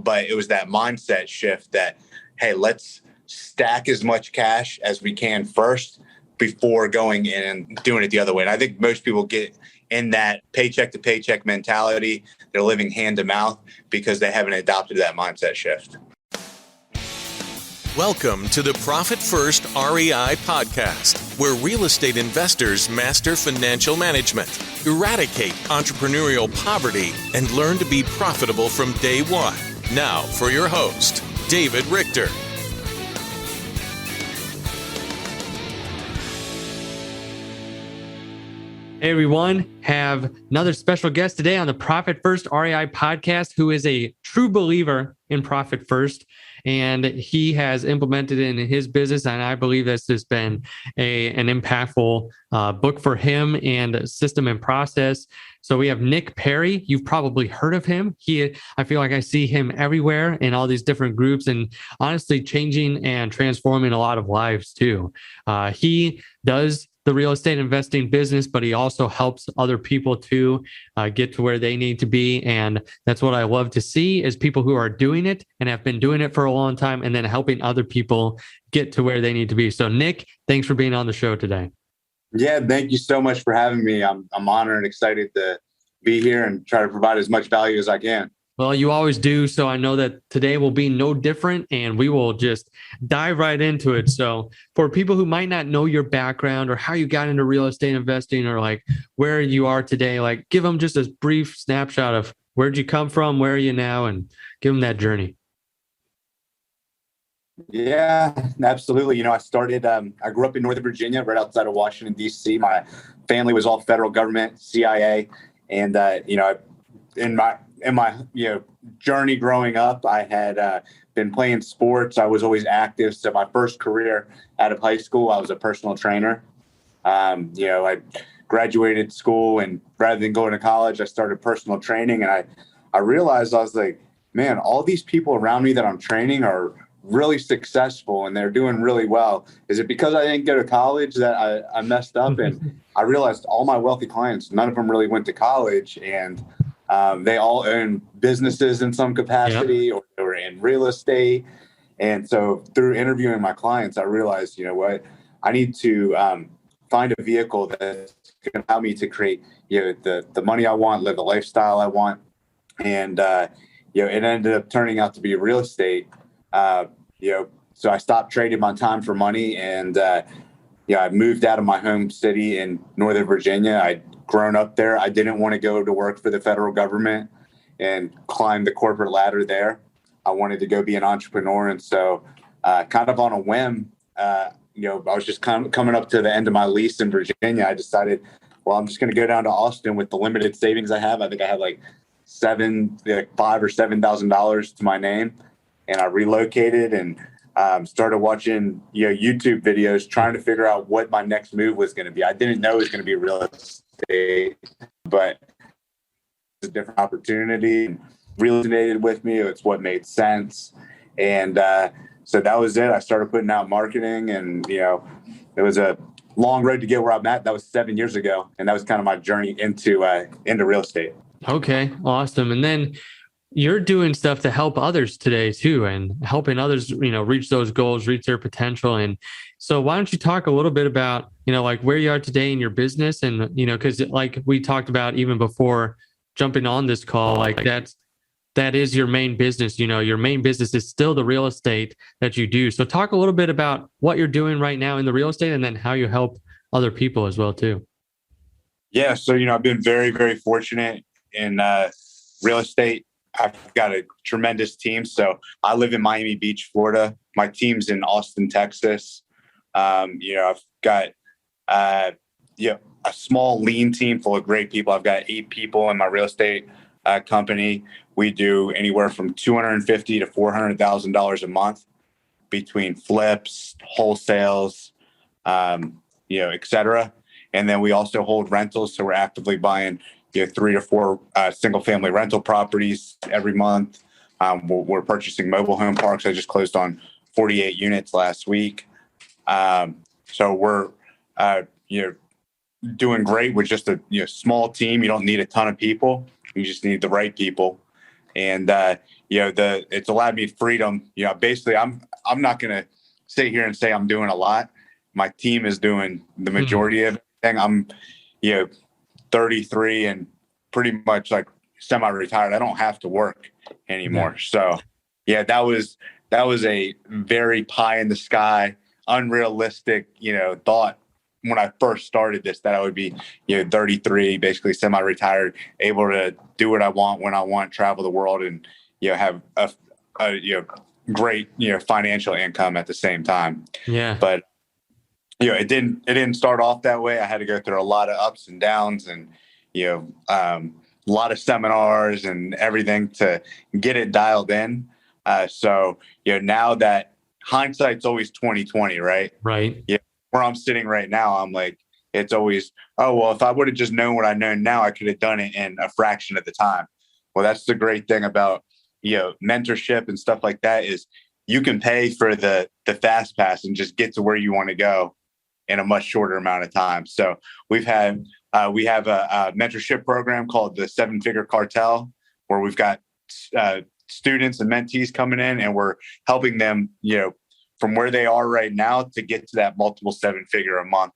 but it was that mindset shift that, hey, let's stack as much cash as we can first before going in and doing it the other way. And I think most people get in that paycheck to paycheck mentality. They're living hand to mouth because they haven't adopted that mindset shift. Welcome to the Profit First REI podcast, where real estate investors master financial management, eradicate entrepreneurial poverty, and learn to be profitable from day one. Now for your host, David Richter. Hey everyone, have another special guest today on the Profit First REI podcast, who is a true believer in Profit First, and he has implemented it in his business. And I believe this has been an impactful book for him and system and process. So we have Nick Perry. You've probably heard of him. I feel like I see him everywhere in all these different groups, and honestly changing and transforming a lot of lives too. He does the real estate investing business, but he also helps other people to get to where they need to be. And that's what I love to see, is people who are doing it and have been doing it for a long time, and then helping other people get to where they need to be. So Nick, thanks for being on the show today. Yeah, thank you so much for having me. I'm honored and excited to be here and try to provide as much value as I can. Well, you always do. So I know that today will be no different, and we will just dive right into it. So for people who might not know your background or how you got into real estate investing, or like where you are today, like give them just a brief snapshot of where'd you come from, where are you now, and give them that journey. Yeah, absolutely. I started, I grew up in Northern Virginia, right outside of Washington, D.C. My family was all federal government, CIA. And, in my journey growing up, I had been playing sports. I was always active. So my first career out of high school, I was a personal trainer. I graduated school, and rather than going to college, I started personal training. And I realized, I was like, man, all these people around me that I'm training are really successful and they're doing really well. Is it because I didn't go to college that I messed up? And I realized all my wealthy clients, none of them really went to college, and they all own businesses in some capacity, or they were in real estate. And so through interviewing my clients, I realized, I need to find a vehicle that's going to allow me to create, the money I want, live the lifestyle I want. And, it ended up turning out to be real estate. So I stopped trading my time for money, and, I moved out of my home city in Northern Virginia. I'd grown up there. I didn't want to go to work for the federal government and climb the corporate ladder there. I wanted to go be an entrepreneur. And so kind of on a whim, I was just coming up to the end of my lease in Virginia. I decided, well, I'm just going to go down to Austin with the limited savings I have. I think I have like $5,000 or $7,000 to my name. And I relocated and started watching YouTube videos, trying to figure out what my next move was going to be. I didn't know it was going to be real estate, but it's a different opportunity. Resonated with me. It's what made sense. And so that was it. I started putting out marketing, and it was a long road to get where I'm at. That was 7 years ago, and that was kind of my journey into real estate. Okay, awesome. And then you're doing stuff to help others today too, and helping others, reach those goals, reach their potential. And so why don't you talk a little bit about, like where you are today in your business, and, because like we talked about even before jumping on this call, like that is your main business. Your main business is still the real estate that you do. So talk a little bit about what you're doing right now in the real estate, and then how you help other people as well too. Yeah. So, I've been very, very fortunate in real estate. I've got a tremendous team. So I live in Miami Beach, Florida. My team's in Austin, Texas. I've got, a small lean team full of great people. I've got 8 people in my real estate company. We do anywhere from $250,000 to $400,000 a month between flips, wholesales, et cetera. And then we also hold rentals. So we're actively buying 3 to 4 single family rental properties every month. We're purchasing mobile home parks. I just closed on 48 units last week. So we're, doing great with just a small team. You don't need a ton of people. You just need the right people. And, it's allowed me freedom. Basically I'm not going to sit here and say I'm doing a lot. My team is doing the majority of everything. I'm, 33 and pretty much like semi-retired. I don't have to work anymore. Yeah. So yeah, that was a very pie in the sky, unrealistic, thought when I first started this, that I would be, 33, basically semi-retired, able to do what I want when I want, travel the world, and, have a great, financial income at the same time. Yeah. But, it didn't start off that way. I had to go through a lot of ups and downs, and, a lot of seminars and everything to get it dialed in. So, now that hindsight's always 20/20, right? Right. Yeah. Where I'm sitting right now, I'm like, it's always, oh, well, if I would have just known what I know now, I could have done it in a fraction of the time. Well, that's the great thing about, mentorship and stuff like that, is you can pay for the fast pass and just get to where you want to go in a much shorter amount of time. So we have a mentorship program called the Figure Cartel, where we've got students and mentees coming in, and we're helping them, from where they are right now to get to that multiple 7-figure a month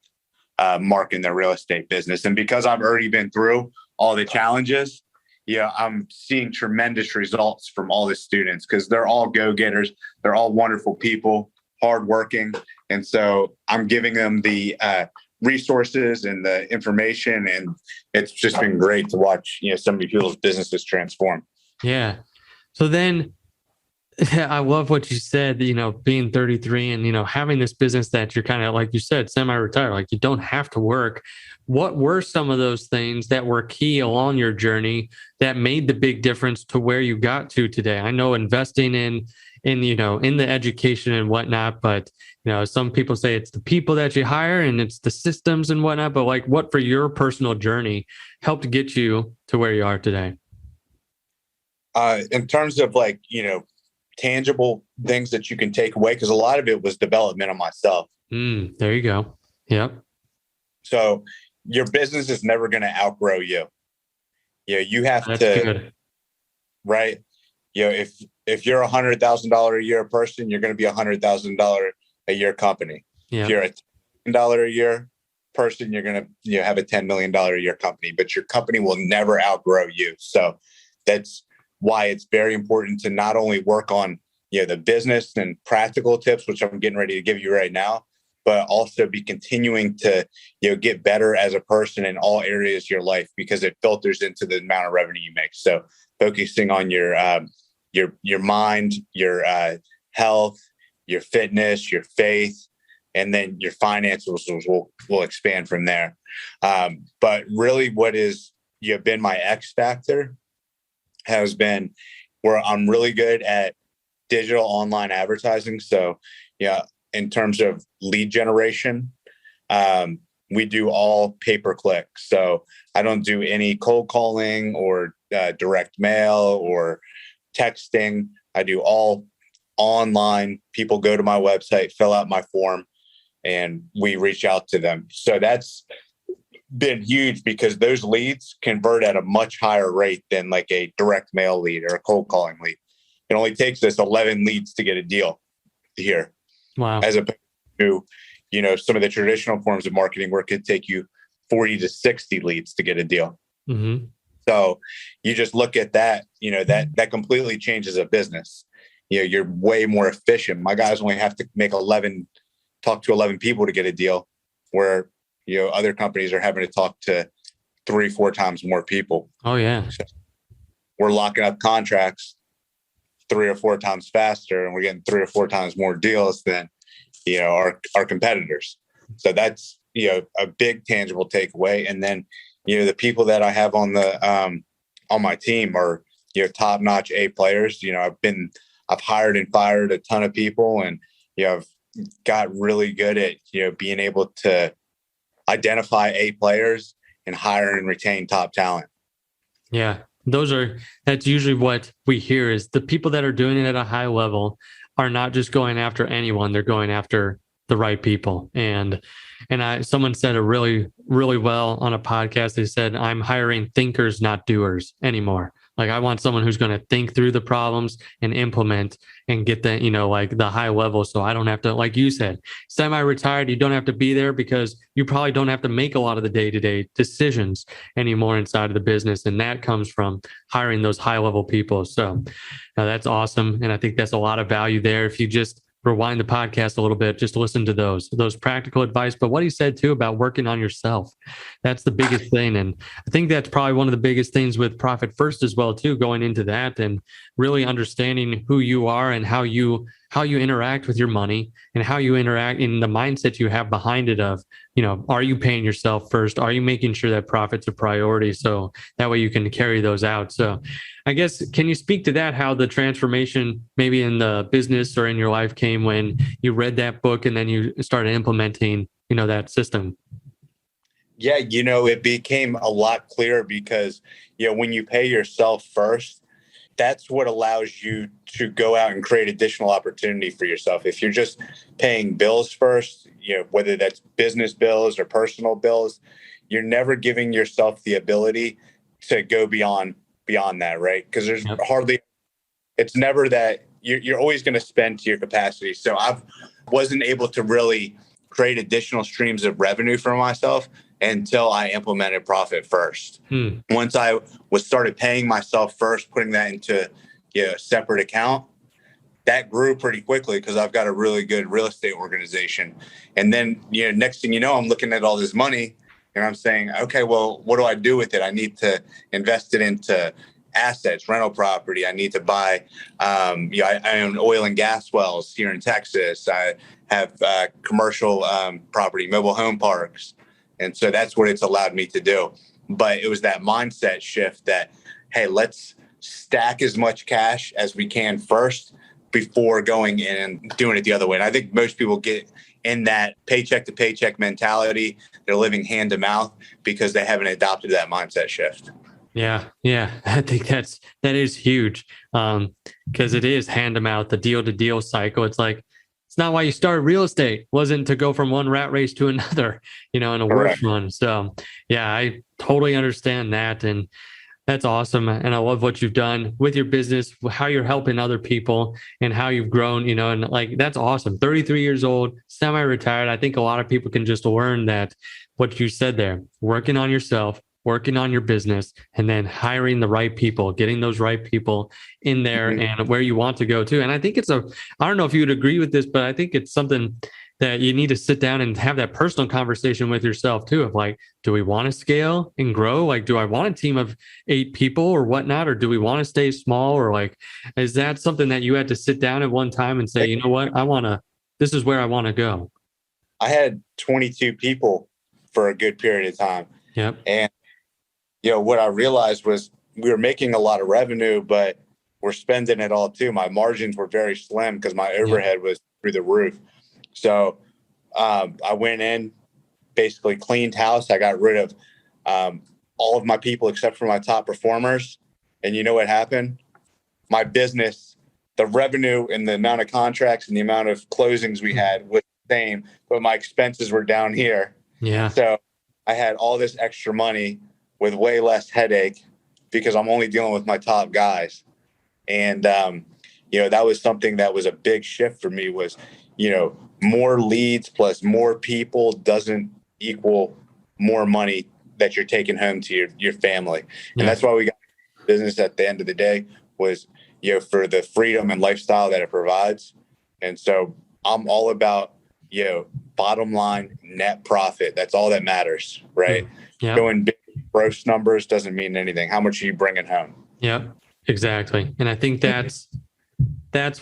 mark in their real estate business. And because I've already been through all the challenges, I'm seeing tremendous results from all the students, because they're all go-getters. They're all wonderful people, hardworking. And so I'm giving them the resources and the information, and it's just been great to watch, so many people's businesses transform. Yeah. So then I love what you said, being 33 and, having this business that you're kind of, like you said, semi-retired, like you don't have to work. What were some of those things that were key along your journey that made the big difference to where you got to today? I know investing in the education and whatnot, but, some people say it's the people that you hire and it's the systems and whatnot, but like what for your personal journey helped get you to where you are today? In terms of tangible things that you can take away, because a lot of it was development of myself. There you go. Yep. So your business is never going to outgrow you. You have That's to, good. Right? If you're $100,000 a year person, you're going to be $100,000 a year company. Yep. If you're a $10 a year person, you're going to have a $10 million a year company, but your company will never outgrow you. So that's why it's very important to not only work on, the business and practical tips, which I'm getting ready to give you right now, but also be continuing to, get better as a person in all areas of your life, because it filters into the amount of revenue you make. So focusing on your mind, your health, your fitness, your faith, and then your finances will expand from there. But really what is, been my X factor has been where I'm really good at digital online advertising. So, in terms of lead generation, we do all pay-per-click. So I don't do any cold calling or direct mail or texting. I do all online. People go to my website, fill out my form, and we reach out to them. So that's been huge, because those leads convert at a much higher rate than like a direct mail lead or a cold calling lead. It only takes us 11 leads to get a deal here. Wow. As opposed to, some of the traditional forms of marketing where it could take you 40 to 60 leads to get a deal. Mm-hmm. So you just look at that, that completely changes a business. You're way more efficient. My guys only have to talk to 11 people to get a deal, where other companies are having to talk to 3-4 times more people. Oh yeah. So we're locking up contracts 3 or 4 times faster, and we're getting 3 or 4 times more deals than, our competitors. So that's, a big tangible takeaway. And then, the people that I have on my team are, top-notch A players. I've hired and fired a ton of people, and, I've got really good at, being able to identify A players and hire and retain top talent. Yeah. That's usually what we hear, is the people that are doing it at a high level are not just going after anyone. They're going after the right people. And someone said it really, really well on a podcast. They said, I'm hiring thinkers, not doers anymore. Like I want someone who's going to think through the problems and implement and get the, like the high level. So I don't have to, like you said, semi-retired, you don't have to be there because you probably don't have to make a lot of the day-to-day decisions anymore inside of the business. And that comes from hiring those high level people. So that's awesome. And I think that's a lot of value there. If you just rewind the podcast a little bit, just listen to those practical advice. But what he said too about working on yourself, that's the biggest thing. And I think that's probably one of the biggest things with Profit First as well too, going into that and really understanding who you are and how you interact with your money and how you interact in the mindset you have behind it of, are you paying yourself first? Are you making sure that profit's a priority? So that way you can carry those out. So I guess, can you speak to that, how the transformation maybe in the business or in your life came when you read that book and then you started implementing, that system? Yeah, it became a lot clearer because, when you pay yourself first, that's what allows you to go out and create additional opportunity for yourself. If you're just paying bills first, whether that's business bills or personal bills, you're never giving yourself the ability to go beyond that, right? Because there's it's never that you're always going to spend to your capacity. So I wasn't able to really create additional streams of revenue for myself until I implemented Profit First. Once I started paying myself first, putting that into a separate account, that grew pretty quickly because I've got a really good real estate organization. And then, next thing you know, I'm looking at all this money and I'm saying, okay, well, what do I do with it? I need to invest it into assets, rental property. I need to buy, I own oil and gas wells here in Texas. I have commercial property, mobile home parks. And so that's what it's allowed me to do. But it was that mindset shift that, hey, let's stack as much cash as we can first before going in and doing it the other way. And I think most people get in that paycheck to paycheck mentality. They're living hand to mouth because they haven't adopted that mindset shift. Yeah. I think that is huge because it is hand to mouth, the deal to deal cycle. It's like, it's not why you started real estate. It wasn't to go from one rat race to another, in a worse one. So yeah, I totally understand that. And that's awesome. And I love what you've done with your business, how you're helping other people and how you've grown, and like, that's awesome. 33 years old, semi-retired. I think a lot of people can just learn that what you said there, working on yourself, working on your business, and then hiring the right people, getting those right people in there and where you want to go to. And I think I don't know if you would agree with this, but I think it's something that you need to sit down and have that personal conversation with yourself too, of like, do we want to scale and grow? Like, do I want a team of 8 people or whatnot? Or do we want to stay small? Or like, is that something that you had to sit down at one time and say, you know what, this is where I want to go? I had 22 people for a good period of time. Yep. And what I realized was we were making a lot of revenue, but we're spending it all too. My margins were very slim because my overhead was through the roof. So I went in, basically cleaned house. I got rid of all of my people except for my top performers. And you know what happened? My business, the revenue and the amount of contracts and the amount of closings we had was the same, but my expenses were down here. Yeah. So I had all this extra money with way less headache because I'm only dealing with my top guys. And, that was something that was a big shift for me was, more leads plus more people doesn't equal more money that you're taking home to your family. And that's why we got business at the end of the day was, for the freedom and lifestyle that it provides. And so I'm all about, bottom line net profit. That's all that matters, right? Yeah. Going big gross numbers doesn't mean anything. How much are you bringing home? Yeah, exactly. And I think that's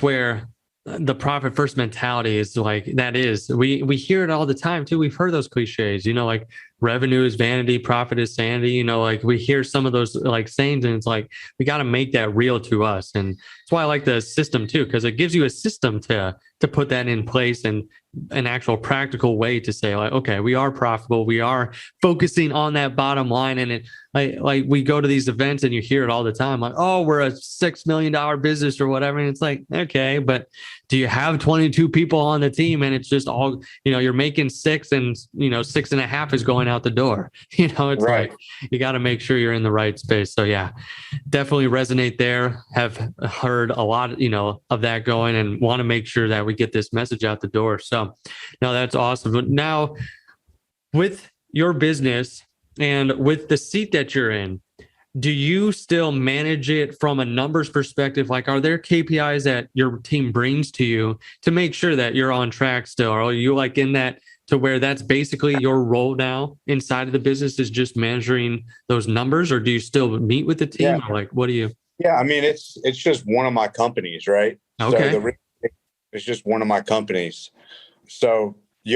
where the profit first mentality is like, that is, we hear it all the time too. We've heard those cliches, like revenue is vanity, profit is sanity, like we hear some of those like sayings and it's like, we got to make that real to us. And that's why I like the system too, because it gives you a system to put that in place and an actual practical way to say like, okay, we are profitable. We are focusing on that bottom line. And it like we go to these events and you hear it all the time, like, oh, we're a $6 million business or whatever. And it's like, okay, but do you have 22 people on the team and it's just all, you're making 6 and 6.5 is going out the door. It's Right. like you got to make sure you're in the right space. So yeah, definitely resonate there. Have heard a lot, of that going, and want to make sure that we get this message out the door. So no, that's awesome. But now with your business and with the seat that you're in, do you still manage it from a numbers perspective? Like, are there KPIs that your team brings to you to make sure that you're on track still? Or are you like in that to where that's basically your role now inside of the business is just measuring those numbers? Or do you still meet with the team? Yeah. Or like, what do you? Yeah. I mean, it's just one of my companies, right? Okay. So it's just one of my companies. So,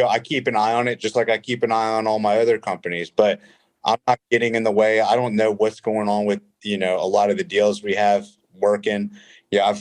I keep an eye on it just like I keep an eye on all my other companies, but I'm not getting in the way. I don't know what's going on with, a lot of the deals we have working. Yeah,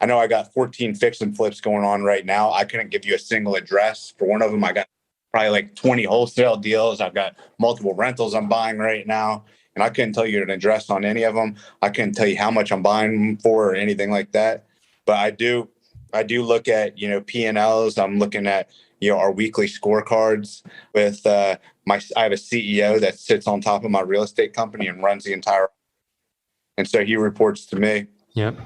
I know I got 14 fix and flips going on right now. I couldn't give you a single address for one of them. I got probably like 20 wholesale deals. I've got multiple rentals I'm buying right now, and I couldn't tell you an address on any of them. I couldn't tell you how much I'm buying them for or anything like that. But I do look at, P&Ls. I'm looking at, our weekly scorecards with I have a CEO that sits on top of my real estate company and runs the entire. And so he reports to me. Yep.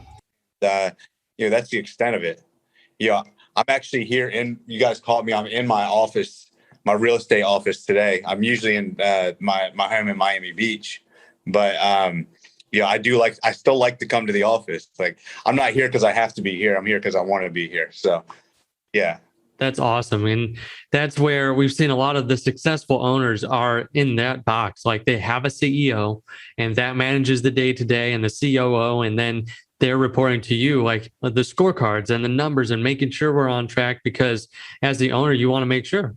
That's the extent of it. I'm actually here you guys called me. I'm in my office, my real estate office today. I'm usually in my home in Miami Beach, but I still like to come to the office. Like, I'm not here because I have to be here. I'm here because I want to be here. So, yeah. That's awesome. And that's where we've seen a lot of the successful owners are in that box. Like they have a CEO and that manages the day to day and the COO. And then they're reporting to you like the scorecards and the numbers and making sure we're on track, because as the owner, you want to make sure,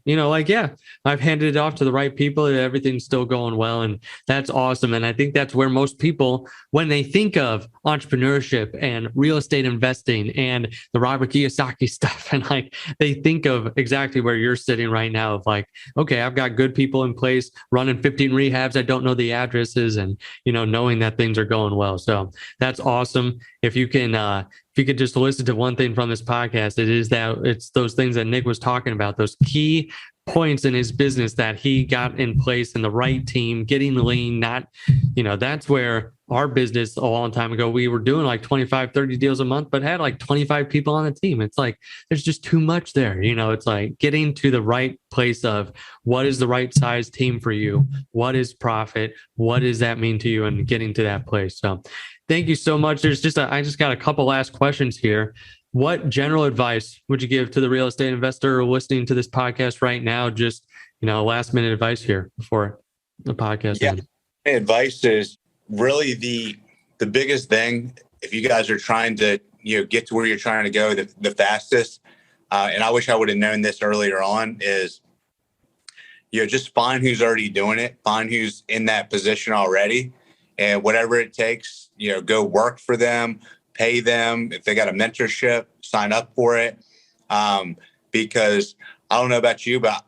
I've handed it off to the right people and everything's still going well. And that's awesome. And I think that's where most people, when they think of entrepreneurship and real estate investing and the Robert Kiyosaki stuff, and like they think of exactly where you're sitting right now of like, okay, I've got good people in place running 15 rehabs. I don't know the addresses and, knowing that things are going well. So that's awesome. If you could just listen to one thing from this podcast, it is that it's those things that Nick was talking about, those key points in his business that he got in place in the right team, getting lean, that's where our business a long time ago, we were doing like 25, 30 deals a month, but had like 25 people on the team. It's like, there's just too much there. It's like getting to the right place of what is the right size team for you? What is profit? What does that mean to you? And getting to that place. So thank you so much. I just got a couple last questions here. What general advice would you give to the real estate investor listening to this podcast right now? Just, last minute advice here before the podcast. Yeah. Advice is really the biggest thing. If you guys are trying to, get to where you're trying to go the fastest. And I wish I would have known this earlier on is, just find who's already doing it, find who's in that position already. And whatever it takes, go work for them, pay them. If they got a mentorship, sign up for it. Because I don't know about you, but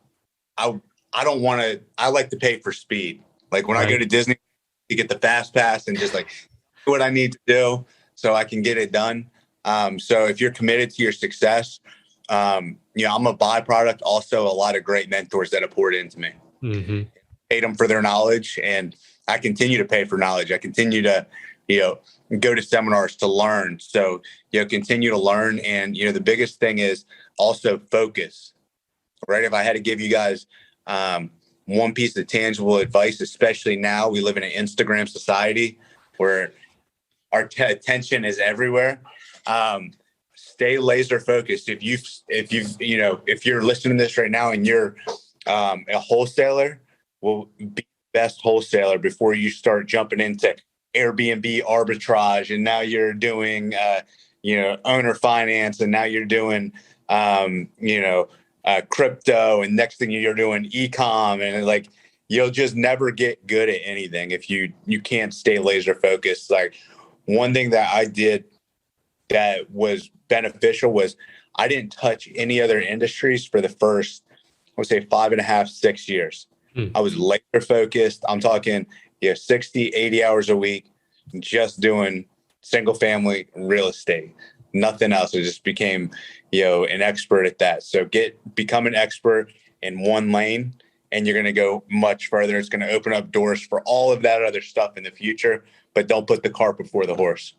I like to pay for speed. Like when I go to Disney, to get the fast pass and just like do what I need to do so I can get it done. So if you're committed to your success, I'm a byproduct. Also, a lot of great mentors that have poured into me. Mm-hmm. Paid them for their knowledge, and I continue to pay for knowledge. I continue to, go to seminars to learn. So, continue to learn. And, the biggest thing is also focus, right? If I had to give you guys one piece of tangible advice, especially now we live in an Instagram society where our attention is everywhere. Stay laser focused. If you're listening to this right now and you're a wholesaler, will be the best wholesaler before you start jumping into Airbnb arbitrage. And now you're doing, owner finance. And now you're doing, crypto. And next thing you're doing e-com. And like, you'll just never get good at anything if you can't stay laser focused. Like one thing that I did that was beneficial was I didn't touch any other industries for the first, I would say 5.5, 6 years. I was laser focused. I'm talking, 60, 80 hours a week, just doing single family real estate, nothing else. I just became, an expert at that. So become an expert in one lane and you're going to go much further. It's going to open up doors for all of that other stuff in the future, but don't put the cart before the horse.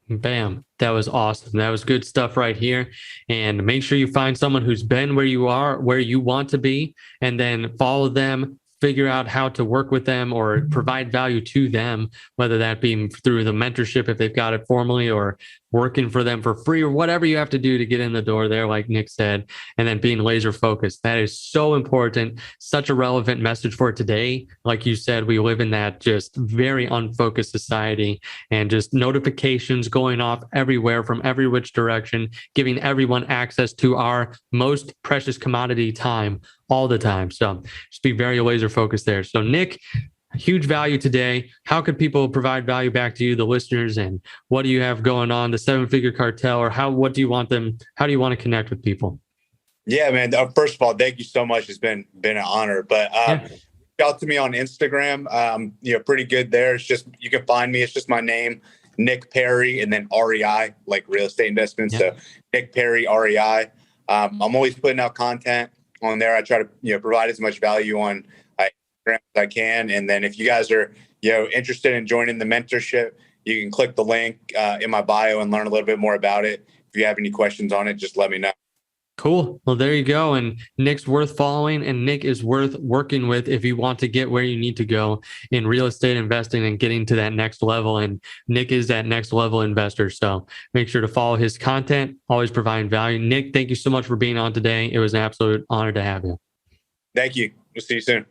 Bam. That was awesome. That was good stuff right here. And make sure you find someone who's been where you are, where you want to be, and then follow them, figure out how to work with them or provide value to them, whether that be through the mentorship if they've got it formally, or working for them for free, or whatever you have to do to get in the door there, like Nick said, and then being laser focused. That is so important. Such a relevant message for today. Like you said, we live in that just very unfocused society, and just notifications going off everywhere from every which direction, giving everyone access to our most precious commodity, time, all the time. So just be very laser focused there. So Nick, huge value today. How could people provide value back to you, the listeners, and what do you have going on, the 7-Figure Cartel, or how do you want to connect with people? Yeah, man. First of all, thank you so much. It's been an honor, but reach out to me on Instagram. Pretty good there. It's just, you can find me. It's just my name, Nick Perry, and then REI, like real estate investments. So Nick Perry, REI. I'm always putting out content on there. I try to, provide as much value on Instagram as I can. And then if you guys are, interested in joining the mentorship, you can click the link in my bio and learn a little bit more about it. If you have any questions on it, just let me know. Cool. Well, there you go. And Nick's worth following, and Nick is worth working with if you want to get where you need to go in real estate investing and getting to that next level. And Nick is that next level investor. So make sure to follow his content, always providing value. Nick, thank you so much for being on today. It was an absolute honor to have you. Thank you. We'll see you soon.